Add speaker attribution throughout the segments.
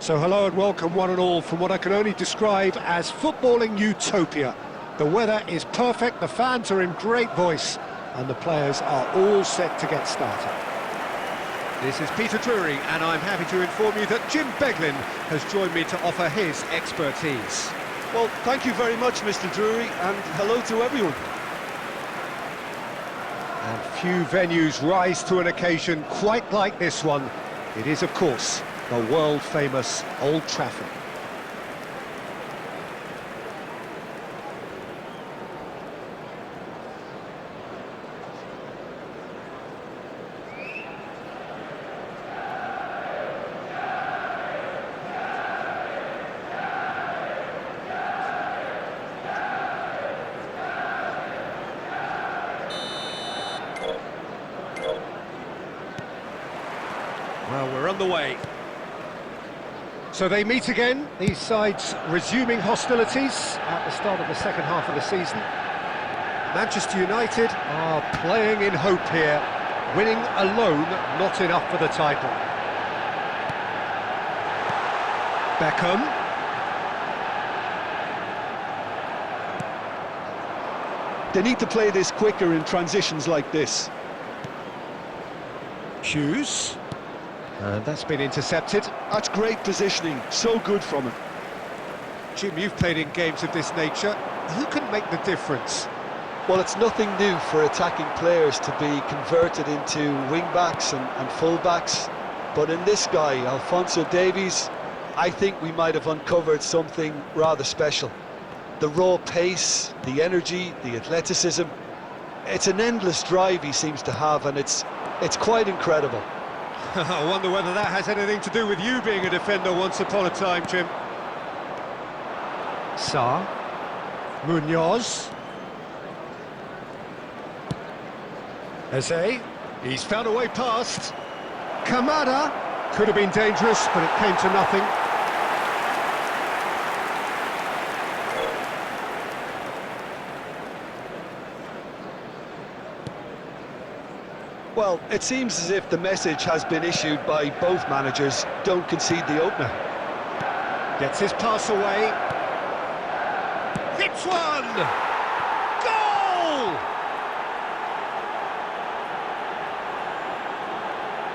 Speaker 1: So hello and welcome one and all from what I can only describe as footballing utopia. The weather is perfect, the fans are in great voice, and the players are all set to get started.
Speaker 2: This is Peter Drury, and I'm happy to inform you that Jim Beglin has joined me to offer his expertise.
Speaker 3: Well, thank you very much, Mr. Drury, and hello to everyone.
Speaker 1: And few venues rise to an occasion quite like this one. It is, of course, the world-famous Old Trafford.
Speaker 2: Well, we're on the way.
Speaker 1: So they meet again, these sides resuming hostilities at the start of the second half of the season. Manchester United are playing in hope here, winning alone not enough for the title. Beckham.
Speaker 3: They need to play this quicker in transitions like this.
Speaker 1: Hughes. And that's been intercepted.
Speaker 3: That's great positioning, so good from him.
Speaker 1: Jim, you've played in games of this nature. Who can make the difference?
Speaker 3: Well, it's nothing new for attacking players to be converted into wing-backs and full-backs. But in this guy, Alphonso Davies, I think we might have uncovered something rather special. The raw pace, the energy, the athleticism. It's an endless drive he seems to have, and it's quite incredible.
Speaker 1: I wonder whether that has anything to do with you being a defender once upon a time, Jim. Sarr. Munoz. Eze. He's found a way past. Kamada. Could have been dangerous, but it came to nothing.
Speaker 3: Well, it seems as if the message has been issued by both managers: don't concede the opener.
Speaker 1: Gets his pass away. Hits one! Goal!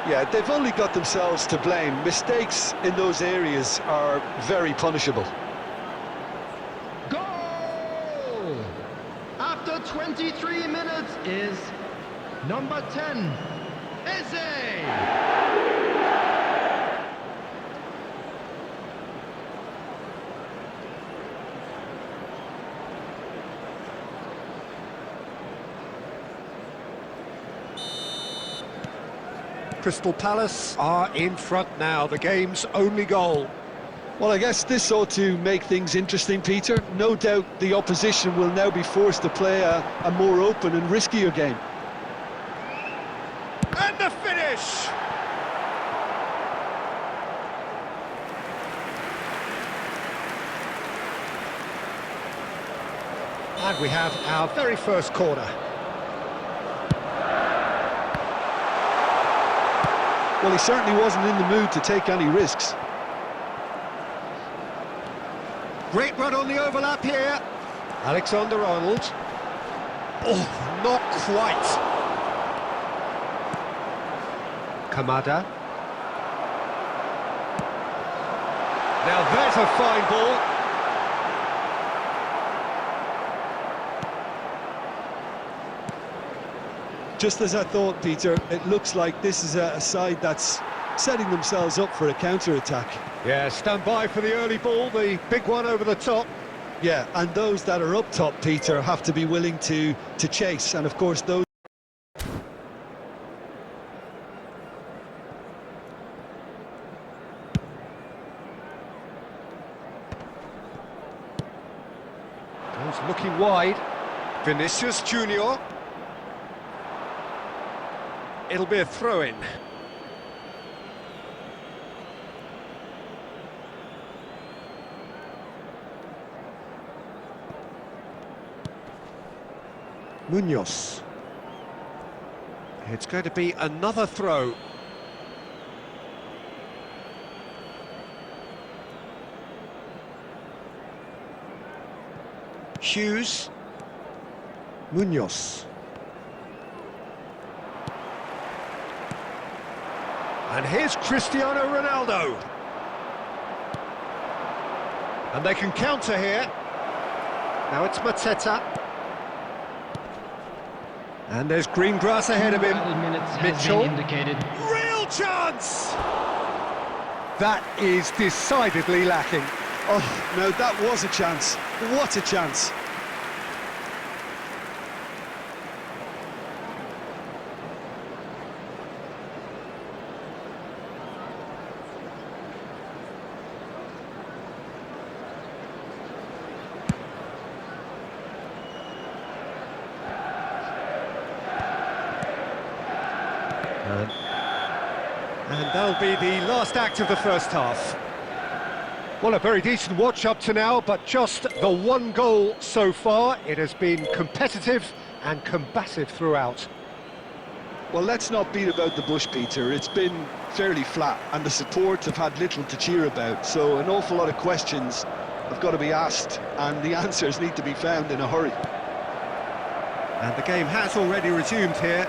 Speaker 3: Yeah, they've only got themselves to blame. Mistakes in those areas are very punishable.
Speaker 4: Goal! After 23 minutes is number 10, Eze!
Speaker 1: Crystal Palace are in front now, the game's only goal.
Speaker 3: Well, I guess this ought to make things interesting, Peter. No doubt the opposition will now be forced to play a more open and riskier game.
Speaker 1: And the finish! And we have our very first corner.
Speaker 3: Well, he certainly wasn't in the mood to take any risks.
Speaker 1: Great run on the overlap here. Alexander-Arnold. Oh, not quite. Kamada. Now there's a fine ball.
Speaker 3: Just as I thought, Peter, it looks like this is a side that's setting themselves up for a counter-attack.
Speaker 1: Yeah, stand by for the early ball, the big one over the top.
Speaker 3: Yeah, and those that are up top, Peter, have to be willing to chase, and of course those...
Speaker 1: Goes looking wide. Vinicius Junior. It'll be a throw-in. Munoz. It's going to be another throw. Hughes. Munoz. And here's Cristiano Ronaldo. And they can counter here. Now it's Mateta. And there's green grass ahead of him. Mitchell. Real chance! That is decidedly lacking.
Speaker 3: Oh, no, that was a chance. What a chance.
Speaker 1: And that'll be the last act of the first half. Well, a very decent watch up to now, but just the one goal so far. It has been competitive and combative throughout.
Speaker 3: Well, let's not beat about the bush, Peter. It's been fairly flat, and the support have had little to cheer about, so an awful lot of questions have got to be asked, and the answers need to be found in a hurry.
Speaker 1: And the game has already resumed here.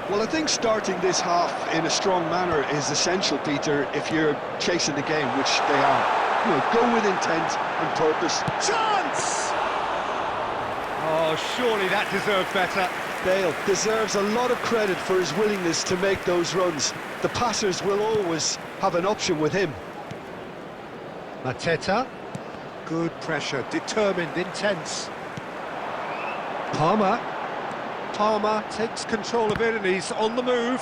Speaker 3: Well, I think starting this half in a strong manner is essential, Peter, if you're chasing the game, which they are. You know, go with intent and purpose.
Speaker 1: Chance! Oh, surely that deserved better.
Speaker 3: Bale deserves a lot of credit for his willingness to make those runs. The passers will always have an option with him.
Speaker 1: Mateta. Good pressure, determined, intense. Palmer. Palmer takes control of it and he's on the move.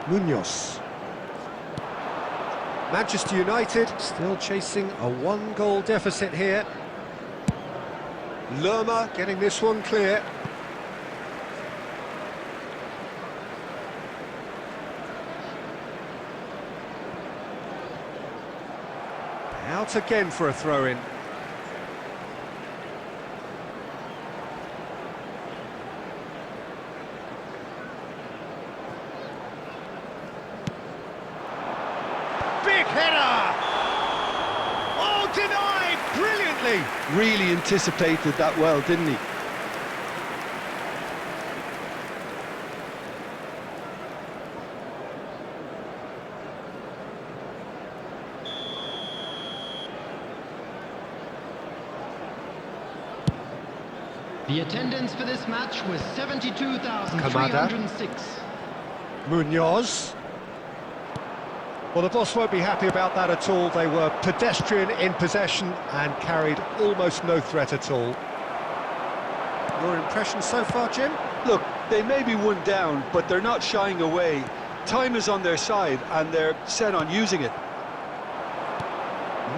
Speaker 1: Munoz. Manchester United still chasing a one-goal deficit here. Lerma getting this one clear. Out again for a throw-in. Big header! Oh, denied brilliantly!
Speaker 3: Really anticipated that well, didn't he?
Speaker 4: The attendance for this match was 72,306.
Speaker 1: Munoz. Well, the boss won't be happy about that at all. They were pedestrian in possession and carried almost no threat at all. Your impression so far, Jim?
Speaker 3: Look, they may be one down, but they're not shying away. Time is on their side, and they're set on using it.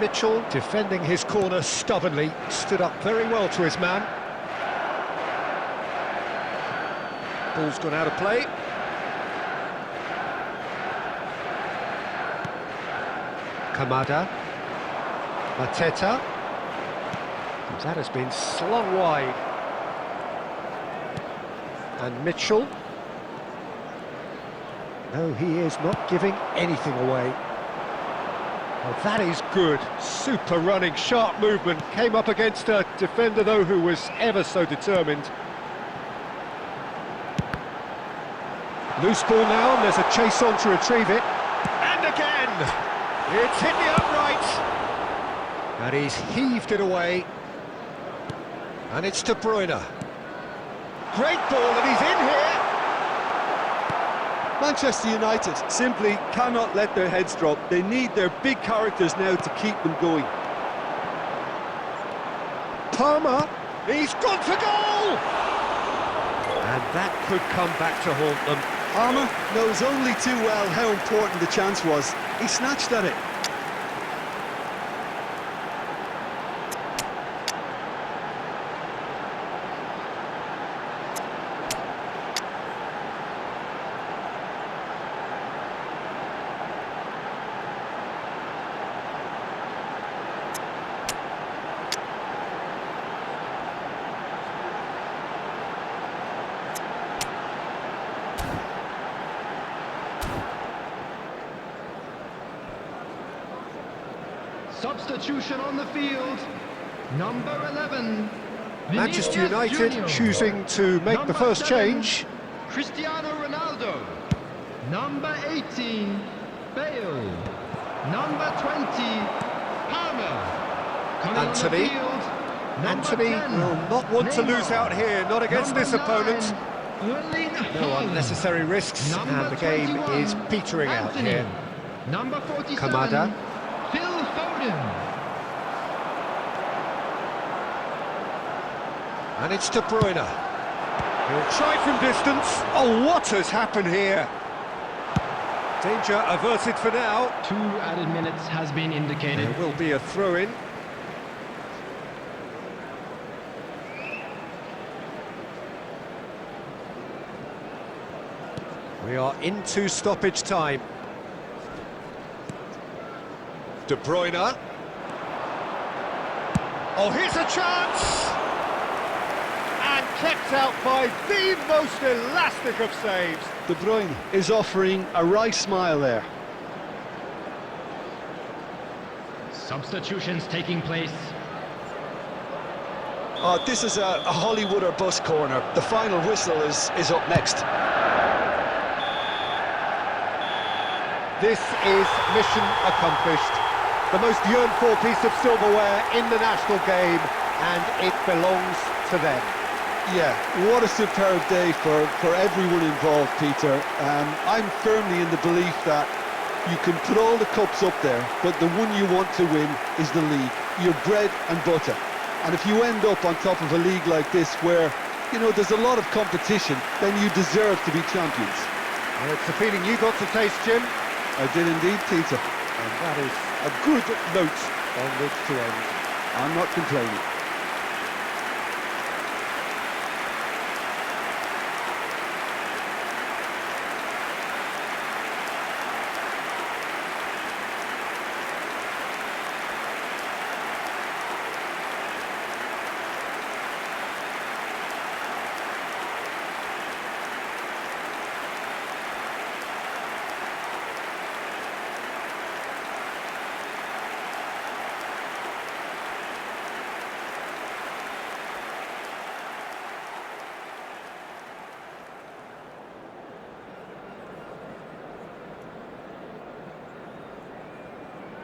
Speaker 1: Mitchell, defending his corner stubbornly, stood up very well to his man. Ball's gone out of play. Kamada. Mateta. That has been slung wide. And Mitchell. No, he is not giving anything away. Well, that is good. Super running, sharp movement. Came up against a defender, though, who was ever so determined. Loose ball now, and there's a chase on to retrieve it. And again! It's hit the upright. And he's heaved it away. And it's De Bruyne. Great ball, and he's in here.
Speaker 3: Manchester United simply cannot let their heads drop. They need their big characters now to keep them going.
Speaker 1: Palmer, he's gone for goal! And that could come back to haunt them.
Speaker 3: Palmer knows only too well how important the chance was. He snatched at it.
Speaker 4: Substitution on the field. Number 11.
Speaker 1: Manchester
Speaker 4: Vinicius
Speaker 1: United
Speaker 4: Junior.
Speaker 1: choosing to make the
Speaker 4: Number
Speaker 1: first
Speaker 4: 7,
Speaker 1: change.
Speaker 4: Cristiano Ronaldo. Number 18, Bale. Number 20, Palmer. Coming on the
Speaker 1: Anthony.
Speaker 4: field, number
Speaker 1: Anthony
Speaker 4: 10,
Speaker 1: will not want to lose
Speaker 4: Neymar.
Speaker 1: out here, not against
Speaker 4: Number
Speaker 1: this opponent.
Speaker 4: 9, Erling
Speaker 1: No
Speaker 4: Haaland.
Speaker 1: unnecessary risks,
Speaker 4: Number
Speaker 1: and the game
Speaker 4: 21,
Speaker 1: is petering out
Speaker 4: Anthony.
Speaker 1: here.
Speaker 4: Number 47,
Speaker 1: Kamada.
Speaker 4: Phil Foden.
Speaker 1: And it's De Bruyne. He'll try from distance. Oh, what has happened here? Danger averted for now.
Speaker 4: 2 added minutes has been indicated.
Speaker 1: There will be a throw-in. We are into stoppage time. De Bruyne. Oh, here's a chance! And kept out by the most elastic of saves.
Speaker 3: De Bruyne is offering a wry smile there.
Speaker 4: Substitutions taking place.
Speaker 3: Oh, this is a Hollywood or bus corner. The final whistle is up next.
Speaker 1: This is mission accomplished. The most yearned-for piece of silverware in the national game, and it belongs to them.
Speaker 3: Yeah, what a superb day for everyone involved, Peter. I'm firmly in the belief that you can put all the cups up there, but the one you want to win is the league, your bread and butter. And if you end up on top of a league like this where, you know, there's a lot of competition, then you deserve to be champions.
Speaker 1: Well, it's the feeling you got to taste, Jim.
Speaker 3: I did indeed, Peter.
Speaker 1: And that is a good note on which to end.
Speaker 3: I'm not complaining.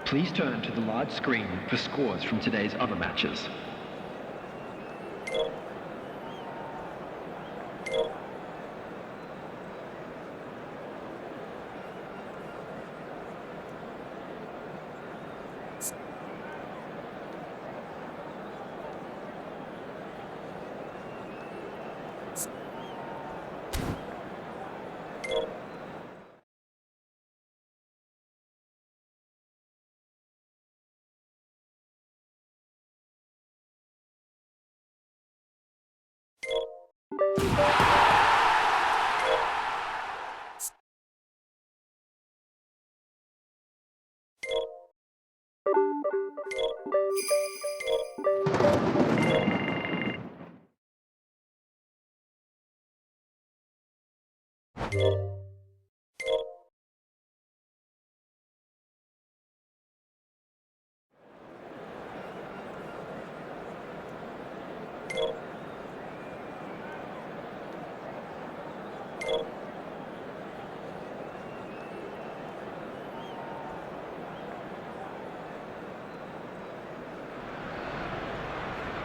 Speaker 4: Please turn to the large screen for scores from today's other matches.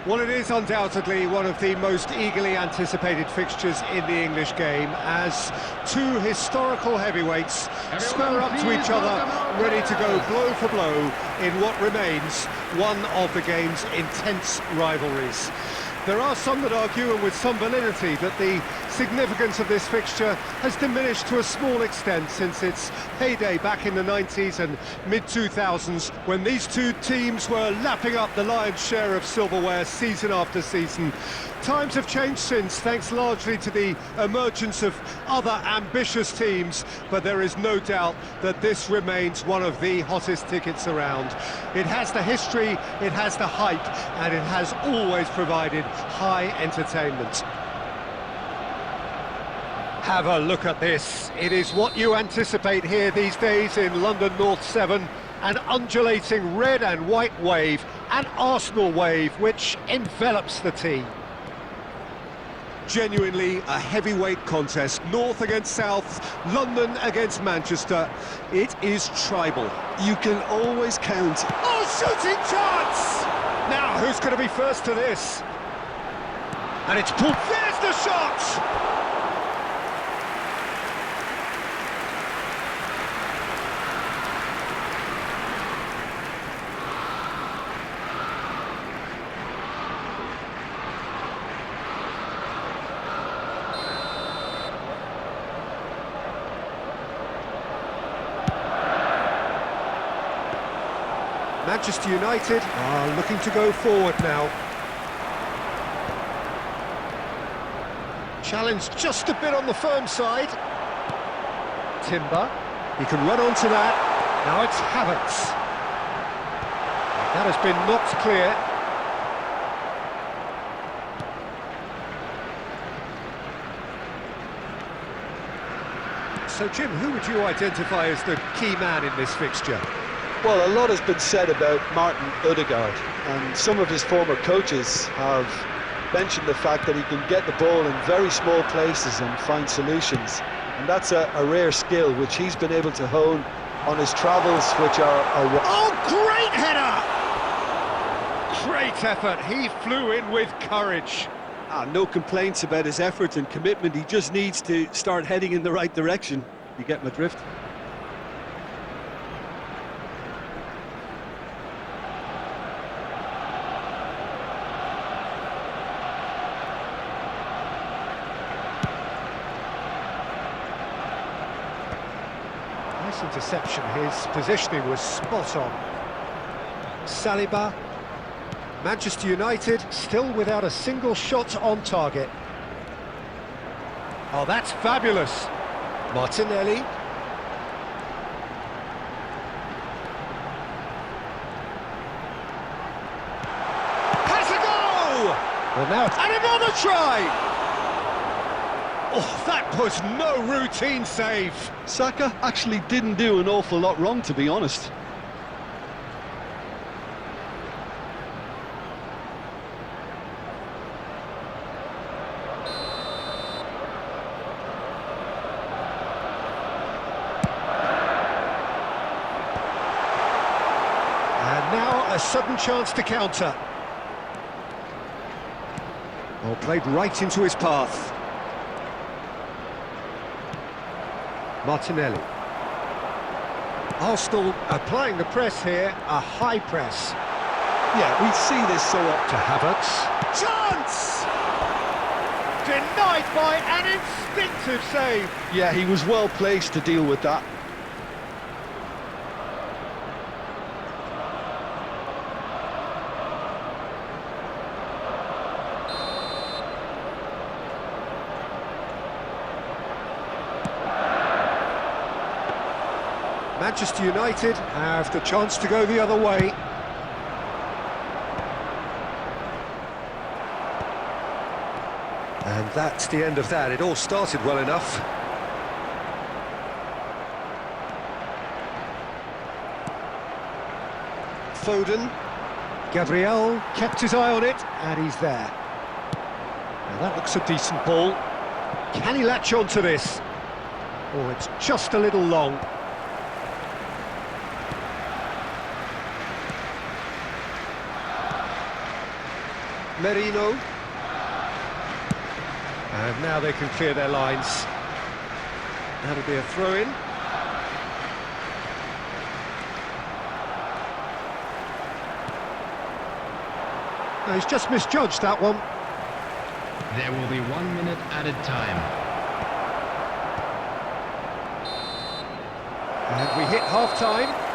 Speaker 1: Well, it is undoubtedly one of the most eagerly anticipated fixtures in the English game, as two historical heavyweights square up to each other, ready to go blow for blow in what remains one of the game's intense rivalries. There are some that argue, and with some validity, that the significance of this fixture has diminished to a small extent since its heyday back in the 90s and mid-2000s, when these two teams were lapping up the lion's share of silverware season after season. Times have changed since, thanks largely to the emergence of other ambitious teams, but there is no doubt that this remains one of the hottest tickets around. It has the history, it has the hype, and it has always provided high entertainment. Have a look at this. It is what you anticipate here these days in London North 7. An undulating red and white wave an Arsenal wave which envelops the team.
Speaker 2: Genuinely a heavyweight contest, North against South, London against Manchester. It is tribal.
Speaker 3: You can always count.
Speaker 1: Oh, shooting chance! Now, who's going to be first to this? And it's pulled. There's the shot! Manchester United are looking to go forward now. Challenge just a bit on the firm side. Timber, he can run onto that. Now it's Havertz. That has been knocked clear. So Jim, who would you identify as the key man in this fixture?
Speaker 3: Well, a lot has been said about Martin Odegaard, and some of his former coaches have mentioned the fact that he can get the ball in very small places and find solutions. And that's a rare skill which he's been able to hone on his travels, which are...
Speaker 1: Oh, great header! Great effort, he flew in with courage.
Speaker 3: No complaints about his effort and commitment. He just needs to start heading in the right direction. You get my drift?
Speaker 1: Nice interception, his positioning was spot on. Saliba. Manchester United still without a single shot on target. Oh, that's fabulous. Martinelli. Has a goal! Well, now, and another try! Oh, that was no routine save.
Speaker 3: Saka actually didn't do an awful lot wrong, to be honest.
Speaker 1: Now a sudden chance to counter. Oh, played right into his path. Martinelli. Arsenal applying the press here, a high press.
Speaker 3: Yeah, we see this so often.
Speaker 1: To Havertz. Chance! Denied by an instinctive save.
Speaker 3: Yeah, he was well placed to deal with that.
Speaker 1: Manchester United have the chance to go the other way. And that's the end of that. It all started well enough. Foden. Gabriel kept his eye on it, and he's there. Now that looks a decent ball. Can he latch on to this? Oh, it's just a little long. Merino. And now they can clear their lines. That'll be a throw-in. No, he's just misjudged that one.
Speaker 4: There will be 1 minute added time.
Speaker 1: And we hit half-time.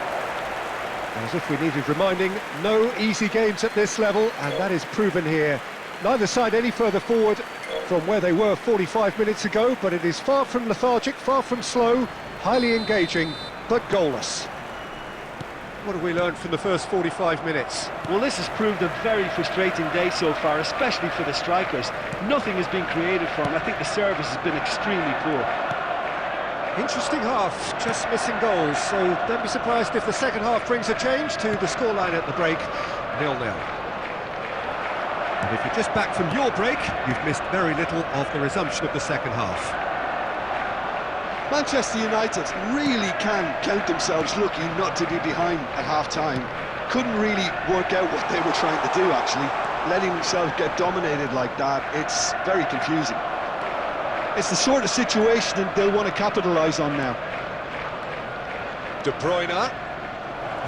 Speaker 1: As if we needed reminding, no easy games at this level, and that is proven here. Neither side any further forward from where they were 45 minutes ago, but it is far from lethargic, far from slow, highly engaging, but goalless. What have we learned from the first 45 minutes?
Speaker 3: Well, this has proved a very frustrating day so far, especially for the strikers. Nothing has been created for them. I think the service has been extremely poor.
Speaker 1: Interesting half, just missing goals, so don't be surprised if the second half brings a change to the scoreline at the break.
Speaker 2: 0-0. And if you're just back from your break, you've missed very little of the resumption of the second half.
Speaker 3: Manchester United really can count themselves lucky not to be behind at half-time. Couldn't really work out what they were trying to do, actually. Letting themselves get dominated like that, it's very confusing. It's the sort of situation they'll want to capitalise on now.
Speaker 2: De Bruyne.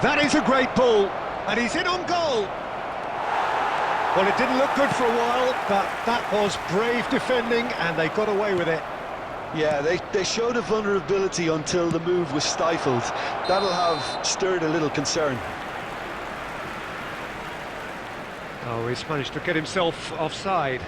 Speaker 1: That is a great ball, and he's in on goal. Well, it didn't look good for a while, but that was brave defending, and they got away with it.
Speaker 3: Yeah, they showed a vulnerability until the move was stifled. That'll have stirred a little concern.
Speaker 1: Oh, he's managed to get himself offside.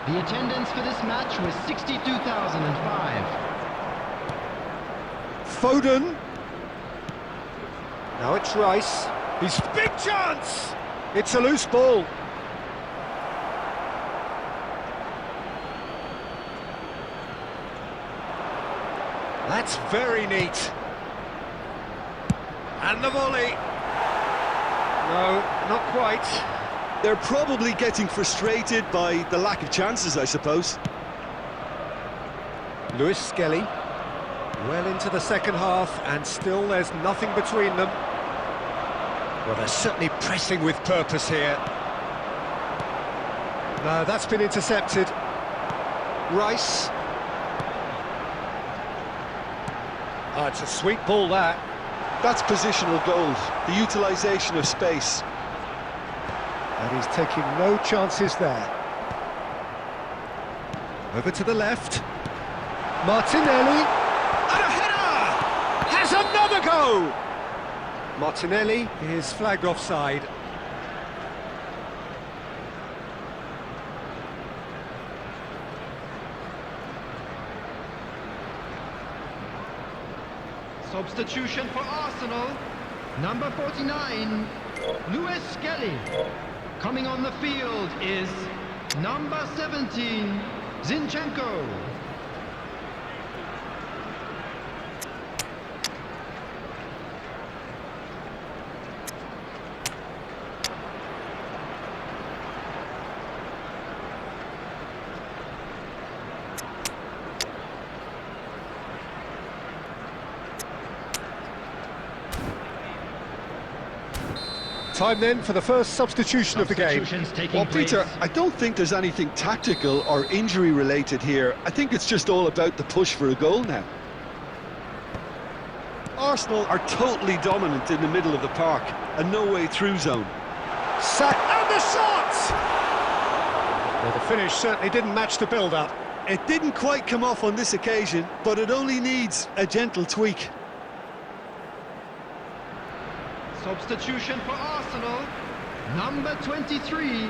Speaker 4: The attendance for this match was 62,005.
Speaker 1: Foden. Now it's Rice. He's big chance! It's a loose ball.
Speaker 2: That's very neat. And the volley.
Speaker 1: No, not quite.
Speaker 3: They're probably getting frustrated by the lack of chances, I suppose.
Speaker 1: Lewis Skelly. Well into the second half, and still there's nothing between them.
Speaker 2: Well, they're certainly pressing with purpose here.
Speaker 1: No, that's been intercepted. Rice. Oh, it's a sweet ball, that.
Speaker 3: That's positional gold, the utilisation of space.
Speaker 1: And he's taking no chances there.
Speaker 2: Over to the left.
Speaker 1: Martinelli
Speaker 2: And a header!
Speaker 1: has another go! Martinelli is flagged offside.
Speaker 4: Substitution for Arsenal. Number 49, Lewis Skelly. Coming on the field is number 17, Zinchenko.
Speaker 1: Time then for the first substitution of the game.
Speaker 4: Substitutions taking
Speaker 3: Well,
Speaker 4: place.
Speaker 3: Peter, I don't think there's anything tactical or injury related here. I think it's just all about the push for a goal now. Arsenal are totally dominant in the middle of the park, a no-way through zone.
Speaker 1: And the shot! Well, the finish certainly didn't match the build-up.
Speaker 3: It didn't quite come off on this occasion, but it only needs a gentle tweak.
Speaker 4: Substitution for Arsenal. Number 23,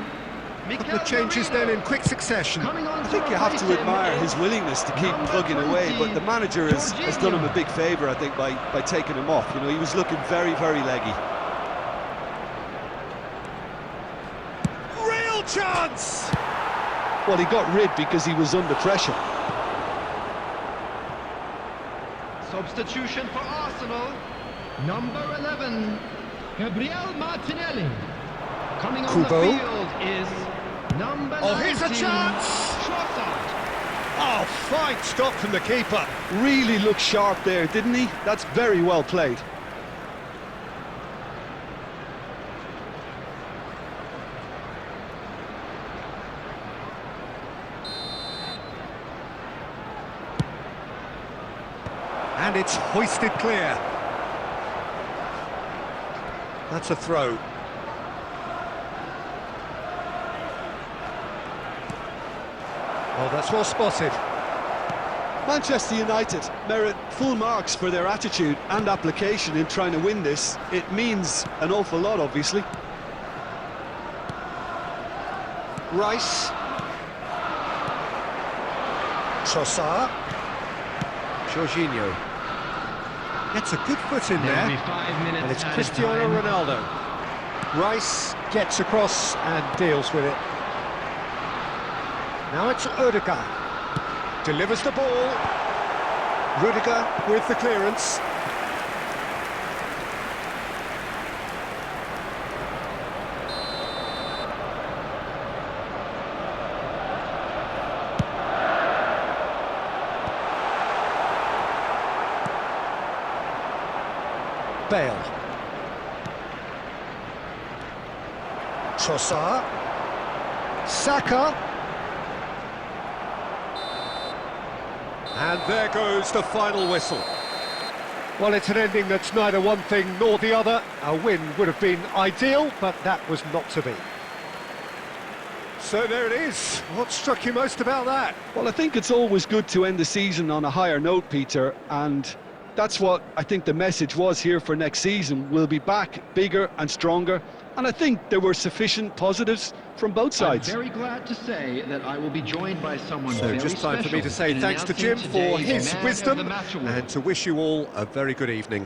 Speaker 2: The changes then in quick succession.
Speaker 4: Coming on
Speaker 3: I think you have to admire his willingness to keep plugging away, but the manager has done him a big favour, I think, by taking him off. You know, he was looking very, very leggy.
Speaker 2: Real chance!
Speaker 3: Well, he got rid because he was under pressure.
Speaker 4: Substitution for Arsenal. Number 11, Gabriel Martinelli. Coming on
Speaker 1: Kubo.
Speaker 4: the field is number 19,
Speaker 2: here's a chance!
Speaker 4: Trossard.
Speaker 2: Oh, fine stop from the keeper.
Speaker 3: Really looked sharp there, didn't he? That's very well played.
Speaker 2: And it's hoisted clear. That's a throw.
Speaker 1: Oh, that's well spotted.
Speaker 3: Manchester United merit full marks for their attitude and application in trying to win this. It means an awful lot, obviously.
Speaker 1: Rice. Trossard.
Speaker 2: Jorginho. Gets a good foot in
Speaker 4: There'll
Speaker 2: there.
Speaker 4: be 5 minutes
Speaker 1: And it's
Speaker 4: added
Speaker 1: Cristiano
Speaker 4: time.
Speaker 1: Ronaldo. Rice. Gets across and deals with it. Now it's Odegaard. Delivers the ball. Rudiger with the clearance. Bale. Trossard. Saka.
Speaker 2: And there goes the final whistle.
Speaker 1: Well, it's an ending that's neither one thing nor the other. A win would have been ideal, but that was not to be.
Speaker 2: So there it is. What struck you most about that?
Speaker 3: Well, I think it's always good to end the season on a higher note, Peter, and that's what I think the message was here for next season. We'll be back bigger and stronger, and I think there were sufficient positives from both sides.
Speaker 4: I'm very glad to say that I will be joined by someone
Speaker 2: So
Speaker 4: very
Speaker 2: just time for me to say
Speaker 4: special in
Speaker 2: thanks to Jim
Speaker 4: announcing
Speaker 2: for
Speaker 4: today's
Speaker 2: his
Speaker 4: Man of
Speaker 2: wisdom
Speaker 4: the Match Award.
Speaker 2: and to wish you all a very good evening.